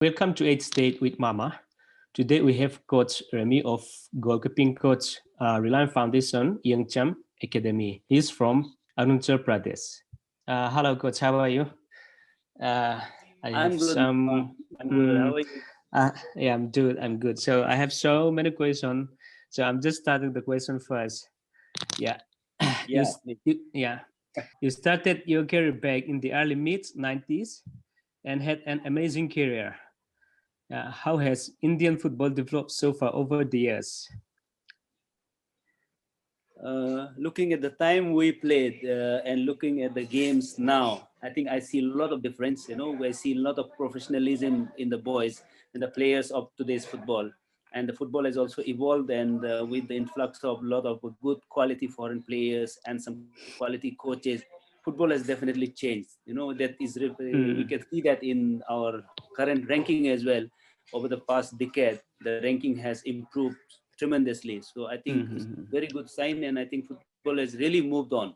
Welcome to 8 State with Mama. Today we have Coach Remy of Goalkeeping Coach, Reliance Foundation Young Champs Academy. He's from Arunachal, Pradesh. Hello, Coach. How are you? Uh, I have I'm good. some. I'm good. How Mm, are you? yeah, I'm good. I'm good. So I have so many questions. So I'm just starting the question first. Yeah, you, Yeah. yeah. You started your career back in the early mid '90s and had an amazing career. How has Indian football developed so far over the years? Looking at the time we played and looking at the games now, I think I see a lot of difference. I see a lot of professionalism in the boys and the players of today's football. And the football has also evolved, and with the influx of a lot of good quality foreign players and some quality coaches, football has definitely changed. We Mm, can see that in our current ranking as well. Over the past decade, the ranking has improved tremendously. So I think it's mhm. very good sign, and I think football has really moved on.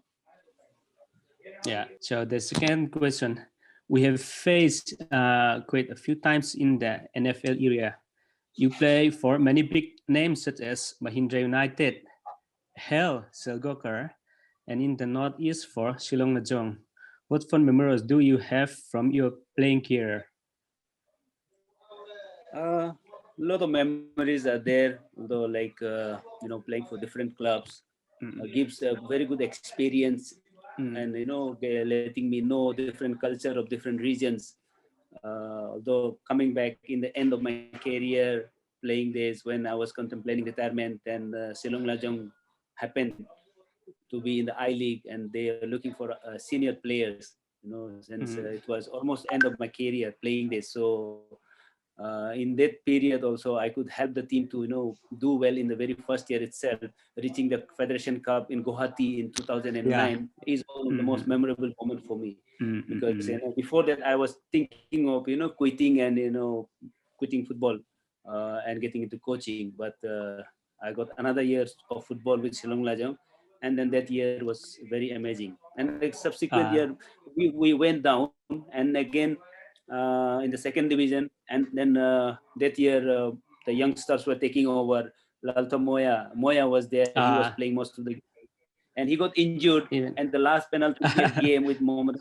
Yeah. So the second question, we have faced quite a few times in the NFL area. You play for many big names such as Mahindra United, Hell, Selgokar, and in the Northeast for Shillong Lajong. What fun memories do you have from your playing career? A lot of memories are there, although playing for different clubs Mm, gives a very good experience, mm, and they're letting me know different culture of different regions. Although coming back in the end of my career, playing days when I was contemplating retirement, and Silong Lajong happened to be in the I League, and they are looking for senior players. Since mm, it was almost end of my career playing this, so in that period also I could help the team to do well in the very first year itself, reaching the Federation Cup in Guwahati in yeah. 2009 is one of the most Mm, memorable moment for me, mm, mm, because mm. before that I was thinking of quitting, and quitting football and getting into coaching, but I got another year of football with Shillong Lajong, and then that year was very amazing. And the subsequent year Uh, we went down, and again in the second division, and then that year the youngsters were taking over. Lalta Moya was there. He was uh, playing most of the game, and he got injured. even. And the last penalty game with Mohamed,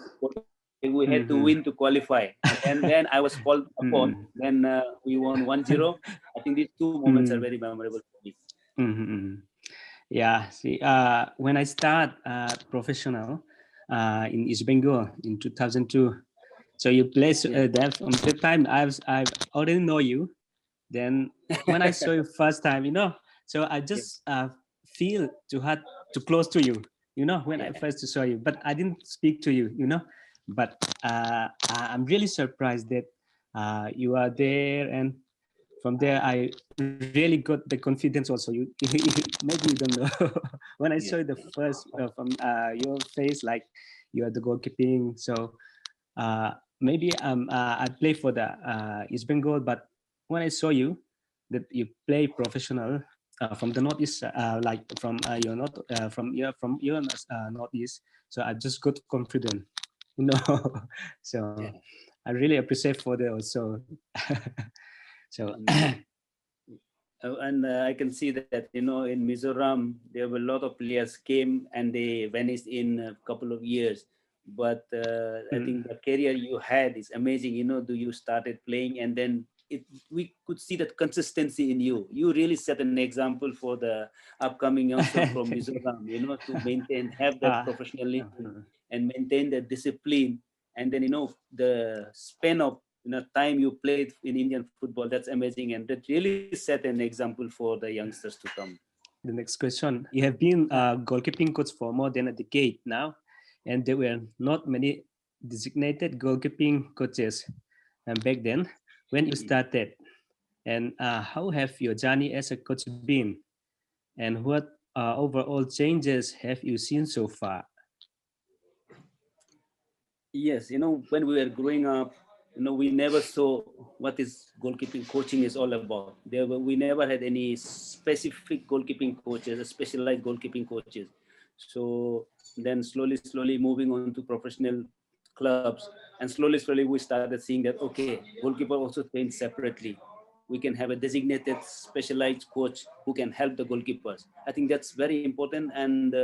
we had to win to Mhm. qualify. And then I was called upon. Mm, Then we won 1-0. I think these two moments are mm, very memorable for me. mm. Yeah, see, when I start professional in East Bengal in 2002, so you play Yeah. that from the time I've already know you. Then when I saw you first time, so I Yeah. just feel too hard, too close to you, when I Yeah. first saw you, but I didn't speak to you, but I'm really surprised that you are there, and from there I really got the confidence also. You maybe you don't know. When I saw Yeah. the first from your face, like you are the goalkeeping, so maybe I play for the East Bengal, but when I saw you that you play professional from the northeast, like from from your northeast, so I just got confident, you know. So Yeah. I really appreciate for that also. So And I can see that in Mizoram there were a lot of players came and they vanished in a couple of years. But I think mm, the career you had is amazing. Do you started playing, and then we could see that consistency in you. You really set an example for the upcoming youngsters from Mizoram. To maintain, have that uh, professionalism and maintain that discipline, and then the span of time you played in Indian football. That's amazing, and that really set an example for the youngsters to come. the next question. You have been a goalkeeping coach for more than a decade now, and there were not many designated goalkeeping coaches back then when you started. And how have your journey as a coach been? And what overall changes have you seen so far? Yes, when we were growing up, we never saw what is goalkeeping coaching is all about. We never had any specific goalkeeping coaches, specialized goalkeeping coaches. So then slowly moving on to professional clubs, And slowly we started seeing that, okay, goalkeeper also trained separately. We can have a designated specialized coach who can help the goalkeepers. I think that's very important, and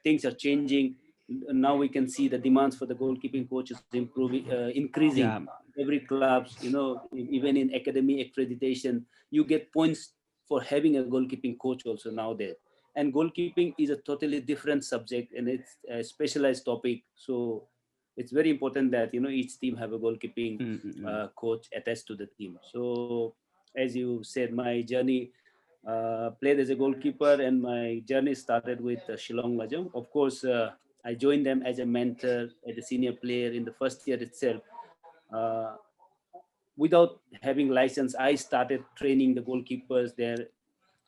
things are changing. Now we can see the demands for the goalkeeping coach is increasing. Yeah. Every clubs, even in academy accreditation, you get points for having a goalkeeping coach also now there. And goalkeeping is a totally different subject, and it's a specialized topic. So it's very important that each team have a goalkeeping Mm-mm. coach attached to the team. So as you said, my journey played as a goalkeeper, and my journey started with Shillong Lajong. Of course, I joined them as a mentor, as a senior player in the first year itself. Uh, Without having license, I started training the goalkeepers there,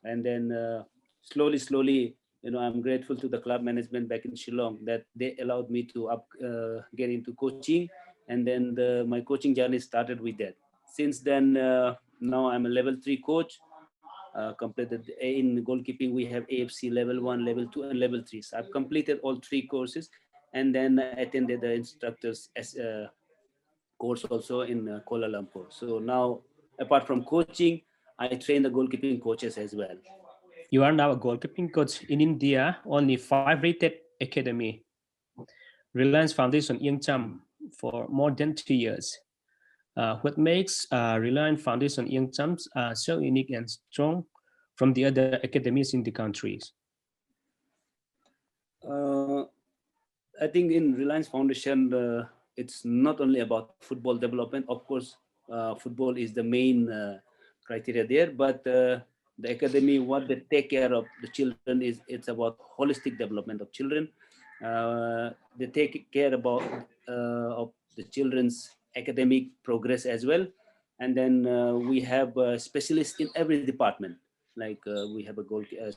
and then slowly, I'm grateful to the club management back in Shillong that they allowed me to get into coaching, and then my coaching journey started with that. Since then, now I'm a level 3 coach. Completed in goalkeeping, we have AFC level 1, level 2, and level 3. So I've completed all 3 courses, and then attended the instructors as course also in Kuala Lumpur. So now, apart from coaching, I train the goalkeeping coaches as well. You are now a goalkeeping coach in India, only 5 rated academy, Reliance Foundation Young Champs for more than 2 years. What makes Reliance Foundation Young Champs so unique and strong from the other academies in the countries? Uh, I think in Reliance Foundation, it's not only about football development. Of course, football is the main criteria there, but the academy, what they take care of the children is it's about holistic development of children. They take care about of the children's academic progress as well, and then we have specialists in every department. Like we have a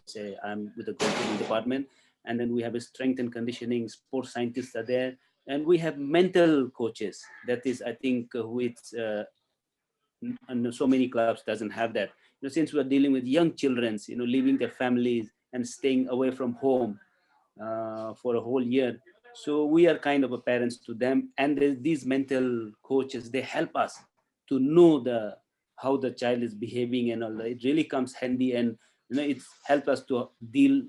say I'm with the goalkeeping department, and then we have a strength and conditioning, sports scientists are there, and we have mental coaches. That is, I think, which and so many clubs doesn't have that. Since we're dealing with young children, leaving their families and staying away from home for a whole year. So we are kind of a parents to them, and these mental coaches, they help us to know the how the child is behaving and all that. It really comes handy, and it's helped us to deal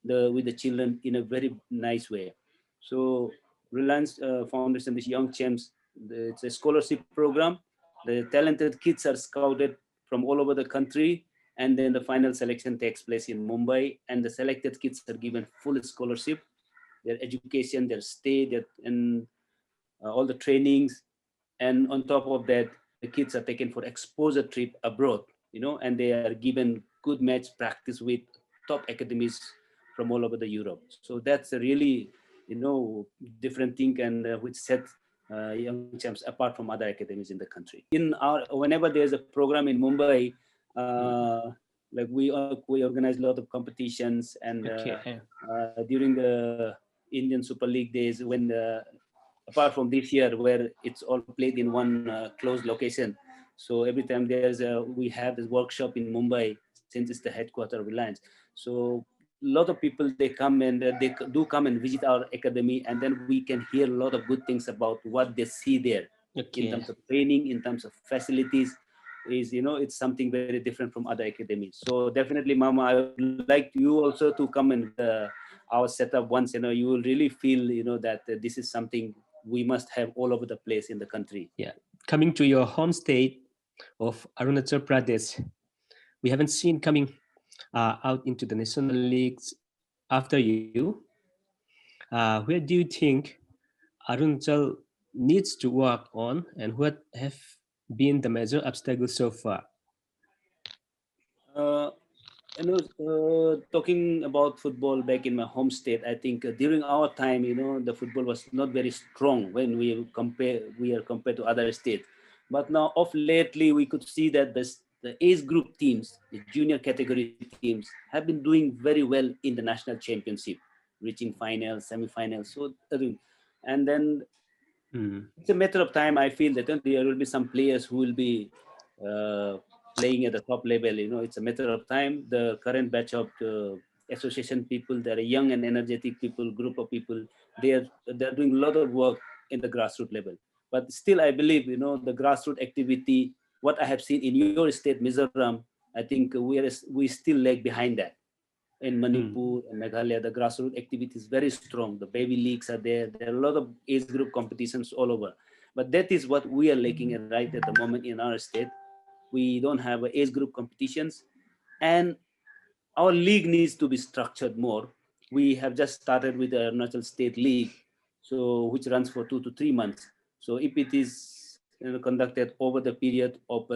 with the children in a very nice way. So Reliance Foundation, this Young Champs, it's a scholarship program. The talented kids are scouted from all over the country, and then the final selection takes place in Mumbai, and the selected kids are given full scholarship, their education, their stay, and all the trainings, and on top of that, the kids are taken for exposure trip abroad, and they are given good match practice with top academies from all over the Europe. So that's a really, different thing, and which sets Young Champs apart from other academies in the country. Whenever there's a program in Mumbai, uh, like we organize a lot of competitions, and Okay. during the Indian Super League days, when apart from this year where it's all played in one closed location. So every time we have this workshop in Mumbai, since it's the headquarter of Reliance. So a lot of people, they come, and they do come and visit our academy, and then we can hear a lot of good things about what they see there in Okay. terms of training, in terms of facilities. It's something very different from other academies. So definitely, Mama, I would like you also to come and our setup once. You will really feel that this is something we must have all over the place in the country. Yeah. Coming to your home state of Arunachal Pradesh, we haven't seen coming out into the national leagues after you. Where do you think Arunachal needs to work on, and what have been the major obstacles so far? Uh, Talking about football back in my home state, I think during our time, the football was not very strong when we are compared to other states. But now, of lately, we could see that the age group teams, the junior category teams, have been doing very well in the national championship, reaching finals, semi-finals. So, and then Hmm. it's a matter of time. I feel that there will be some players who will be uh, playing at the top level. It's a matter of time. The current batch of association people, they're young and energetic people, group of people. They're doing a lot of work in the grassroots level. But still, I believe, the grassroots activity, what I have seen in your state, Mizoram, I think we still lag behind that. In Mm. Manipur and Meghalaya, the grassroots activity is very strong. The baby leagues are there. There are a lot of age group competitions all over. But that is what we are lacking right at the moment in our state. We don't have age group competitions, and our league needs to be structured more. We have just started with the Arunachal State League, so which runs for 2 to 3 months. So if it is conducted over the period of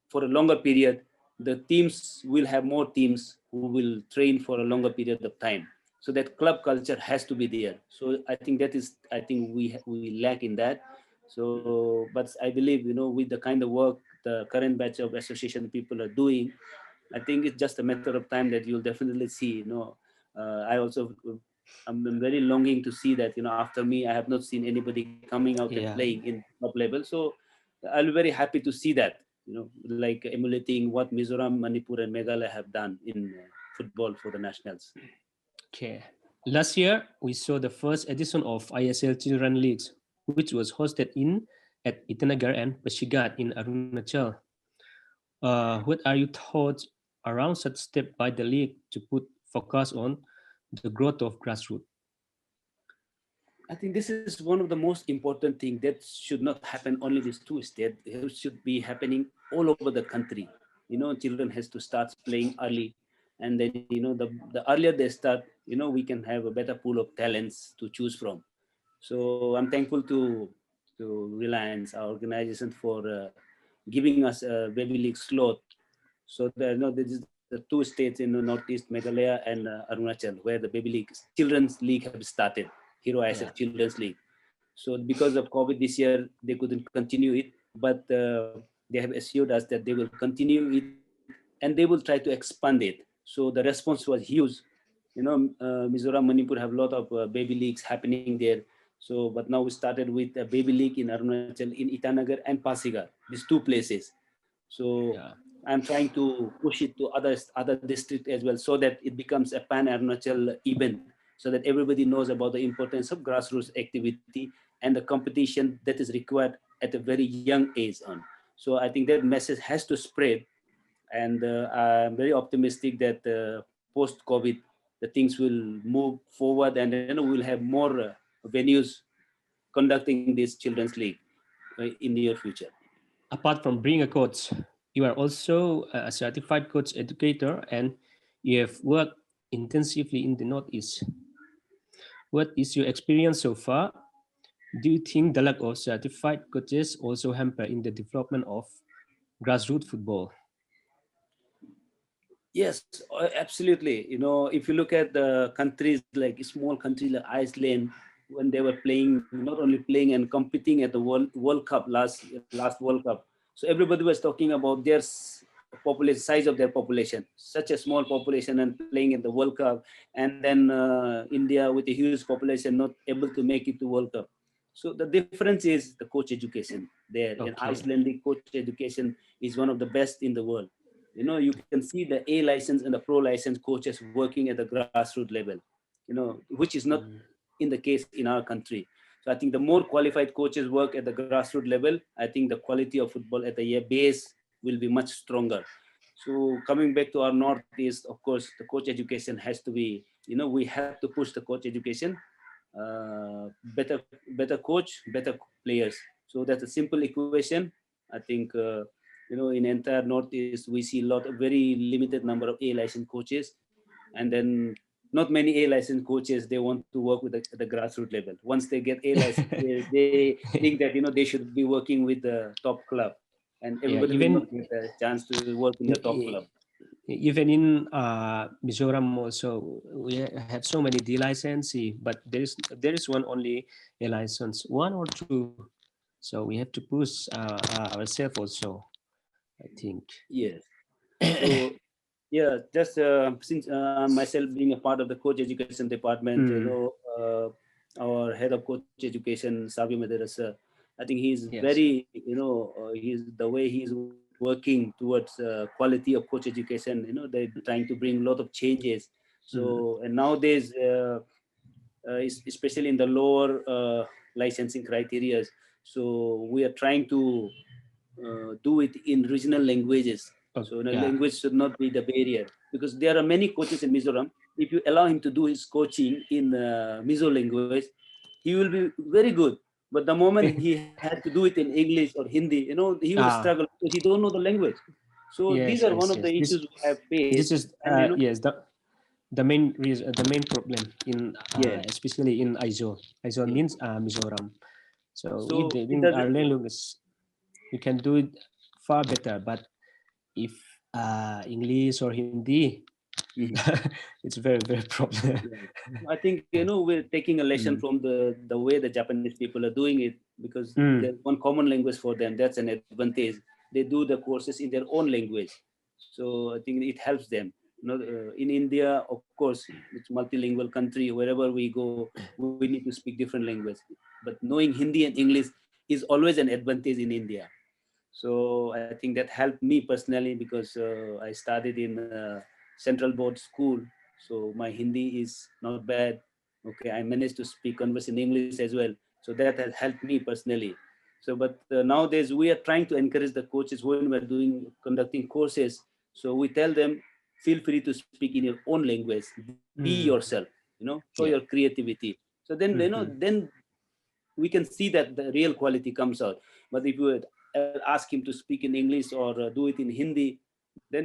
for a longer period, the teams will have more teams who will train for a longer period of time. So that club culture has to be there. So I think we lack in that. So, but I believe with the kind of work the current batch of association people are doing, I think it's just a matter of time that you'll definitely see. I also I'm very longing to see that after me I have not seen anybody coming out and Yeah. playing in top level. So I'll be very happy to see that. Like emulating what Mizoram, Manipur, and Meghalaya have done in football for the nationals. Okay. Last year, we saw the first edition of ISL Children Leagues, which was hosted in at Itanagar and Pashigat in Arunachal. What are your thoughts around such step by the league to put focus on the growth of grassroots? I think this is one of the most important things that should not happen only these two states. It should be happening all over the country. Children has to start playing early, and then the earlier they start, we can have a better pool of talents to choose from. So I'm thankful to Reliance, our organization, for giving us a baby league slot. So this is the two states in the Northeast, Meghalaya and Arunachal, where the baby league, children's league have started. Hero ISF Yeah. Children's League. So because of COVID this year, they couldn't continue it, but they have assured us that they will continue it and they will try to expand it. So the response was huge. Mizoram, Manipur have a lot of baby leagues happening there. So, but now we started with a baby league in Arunachal, in Itanagar and Pasigar, these two places. So Yeah. I'm trying to push it to other districts as well, so that it becomes a pan Arunachal event, so that everybody knows about the importance of grassroots activity and the competition that is required at a very young age on. So I think that message has to spread, and I'm very optimistic that post COVID, the things will move forward, and then we'll have more venues conducting this children's league in the near future. Apart from being a coach, you are also a certified coach educator and you have worked intensively in the Northeast. What is your experience so far? Do you think the lack of certified coaches also hamper in the development of grassroots football? Yes, absolutely. If you look at the countries like small countries like Iceland, when they were playing, not only playing and competing at the World Cup last World Cup, so everybody was talking about their population, size of their population, such a small population and playing at the World Cup, and then India with a huge population not able to make it to World Cup. So the difference is the coach education there. In Okay. Iceland, the coach education is one of the best in the world. You can see the A license and the pro license coaches working at the grassroots level, which is not Mm. in the case in our country. So I think the more qualified coaches work at the grassroots level, I think the quality of football at the base will be much stronger. So coming back to our Northeast, of course, the coach education has to be, we have to push the coach education, better coach, better players. So that's a simple equation. I think in entire Northeast we see a lot of very limited number of A license coaches, and then not many A license coaches they want to work with the grassroots level. Once they get A license, they think that they should be working with the top club, and Yeah, everybody will not get a chance to work in the top club. even in Mizoram also we have so many D licensee, but there is one only A license, one or two. So we have to push ourselves also, I think. Yes. So yeah, just since myself being a part of the coach education department, Mm, our head of coach education, Savio Madarasa, I think he's yes. very, he's the way he's working towards quality of coach education. They're trying to bring a lot of changes. Mm, So and nowadays, especially in the lower licensing criteria. So we are trying to do it in regional languages. Oh, So the yeah. language should not be the barrier, because there are many coaches in Mizoram. If you allow him to do his coaching in Mizo language, he will be very good. But the moment he had to do it in English or Hindi, he will Ah, struggle because he don't know the language. So these yes, are one yes, of the yes. issues we have This faced, is and yes, the main reason, the main problem in yeah. especially in Aizo. Aizo Yeah. means Mizoram. So if So they it in doesn't. our language, you can do it far better. But if English or Hindi, Mhm. it's very problem. Yeah. I think we're taking a lesson Mm. from the way the Japanese people are doing it, because Mm. there's one common language for them. That's an advantage. They do the courses in their own language, so I think it helps them. In India, of course, it's multilingual country. Wherever we go, we need to speak different language. But knowing Hindi and English is always an advantage in India. So I think that helped me personally, because I studied in Central Board School. So my Hindi is not bad. Okay, I managed to speak, converse in English as well. So that has helped me personally. So, but nowadays we are trying to encourage the coaches when we're conducting courses. So we tell them, feel free to speak in your own language. Be yourself. Mm. Show your Yeah. creativity. So then, Mm-hmm. then we can see that the real quality comes out. But if you ask him to speak in English or do it in Hindi, then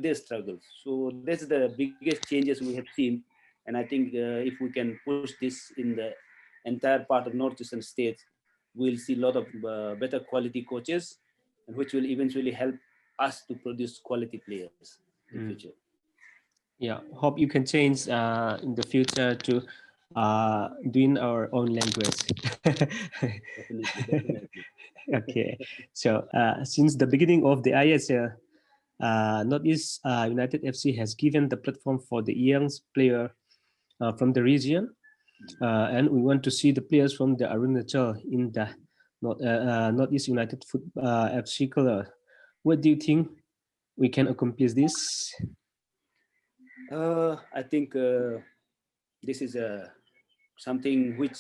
they struggle. So that's the biggest changes we have seen, and I think if we can push this in the entire part of Northeastern states, we'll see a lot of better quality coaches, and which will eventually help us to produce quality players in Mm. future. Yeah. Hope you can change in the future to doing our own language. Definitely, definitely. Okay. So since the beginning of the ISL, Northeast United FC has given the platform for the young player from the region, and we want to see the players from the Arunachal in the Northeast United FC color. What do you think we can accomplish this? I think this is something which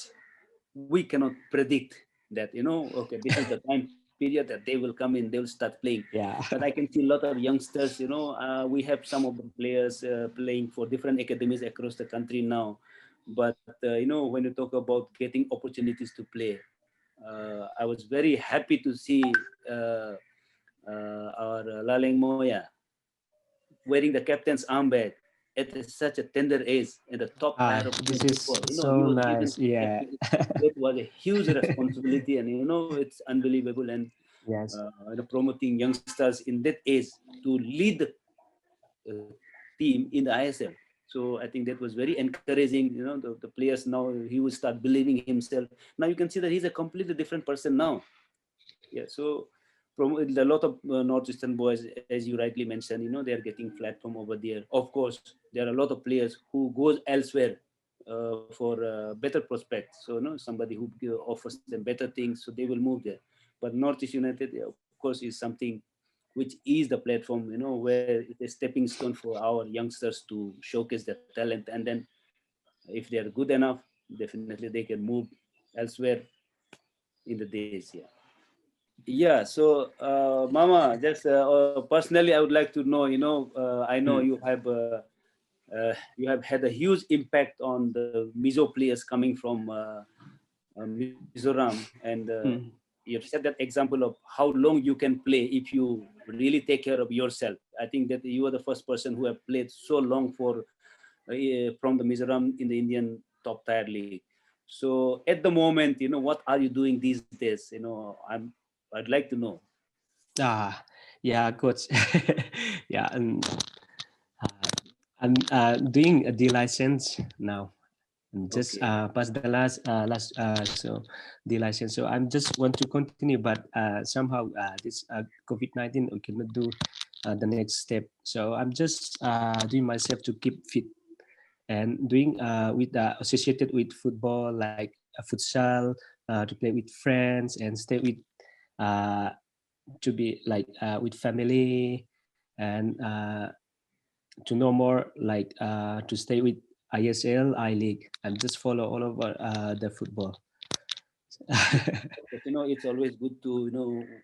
we cannot predict, that okay, this is the time period that they will come in, they will start playing. Yeah. But I can see a lot of youngsters. We have some of the players playing for different academies across the country now. But when you talk about getting opportunities to play, I was very happy to see uh, our Laleng Moya wearing the captain's armband at such a tender age in the top tier of This Indian is football. He so was given nice. Yeah. captain. That was a huge responsibility, and it's unbelievable. And Yes. promoting youngsters in that age to lead the uh, team in the ISL. So I think that was very encouraging. The players now, he will start believing himself. Now you can see that he's a completely different person now. Yeah. So a lot of Northeastern boys, as you rightly mentioned, they are getting platform over there. Of course, there are a lot of players who goes elsewhere for better prospects. So somebody who offers them better things, so they will move there. But Northeast United, yeah, of course, is something which is the platform, where it's a stepping stone for our youngsters to showcase their talent, and then if they are good enough, definitely they can move elsewhere in the days. Yeah. Yeah, so Mama, just personally, I would like to know. I know Mm. you have had a huge impact on the Mizo players coming from Mizoram, and Mm. you have set that example of how long you can play if you really take care of yourself. I think that you are the first person who have played so long from the Mizoram in the Indian top tier league. So at the moment, what are you doing these days? I'd like to know. Ah, yeah, coach. Yeah, and uh, I'm doing a D license now. And just Okay. past the last so D license. So I'm just want to continue, but somehow this COVID-19 we cannot do the next step. So I'm just doing myself to keep fit and doing with associated with football like futsal to play with friends and stay with uh, to be like with family and to know more like to stay with ISL, I League, and just follow all over the football. But, it's always good to,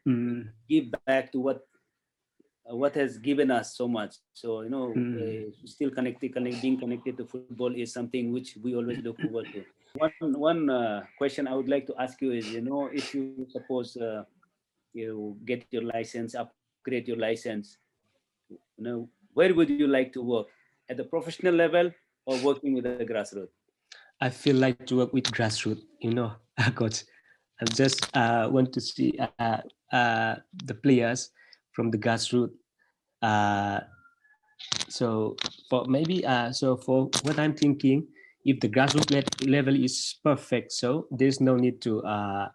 Mm, give back to what has given us so much. So, mm. still being connected to football is something which we always look forward to. One question I would like to ask you is, if you suppose you get your license, upgrade your license, where would you like to work? At the professional level or working with the grassroots? I feel like to work with grassroots, coach. I just want to see the players from the grassroots. Uh, so for maybe so for what I'm thinking, if the grassroots level is perfect, so there's no need uh,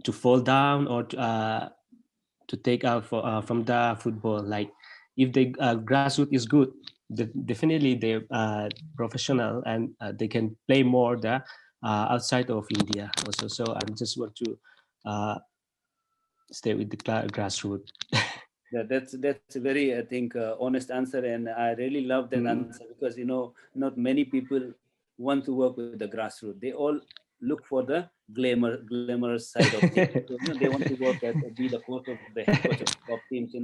to fall down or to take out from the football. Like if the grassroots is good, definitely they're professional and they can play more the outside of India also. So I just want to uh, stay with the grassroots. Yeah, that's a very, I think, honest answer, and I really love that Mm. answer because not many people want to work with the grassroots. They all look for the glamorous side of things. So, they want to work at be the coach of the head coach of top teams.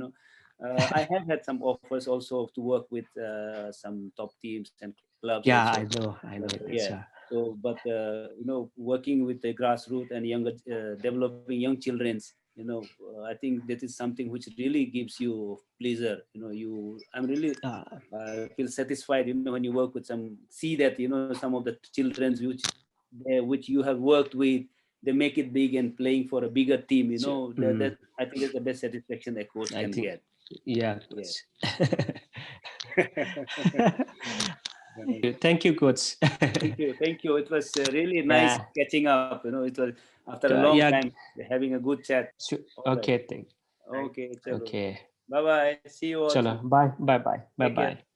I have had some offers also to work with some top teams and clubs Yeah, also. I know it. It's Yeah. So, but working with the grassroots and younger, developing young childrens, I think that is something which really gives you pleasure. I'm really feel satisfied. When you work with see that some of the childrens which you have worked with, they make it big and playing for a bigger team. That mm, I think that's the best satisfaction a coach I can think get. yeah, Yeah. coach. Thank you, coach. Thank you. Thank you. It was really nice Yeah, catching up. It was after a long yeah. time having a good chat. Sure. All right. Okay, thank. Okay. Chalo. Okay. Bye bye. See you all Chalo. soon. Bye. Bye. Bye. Bye. Take care. Bye.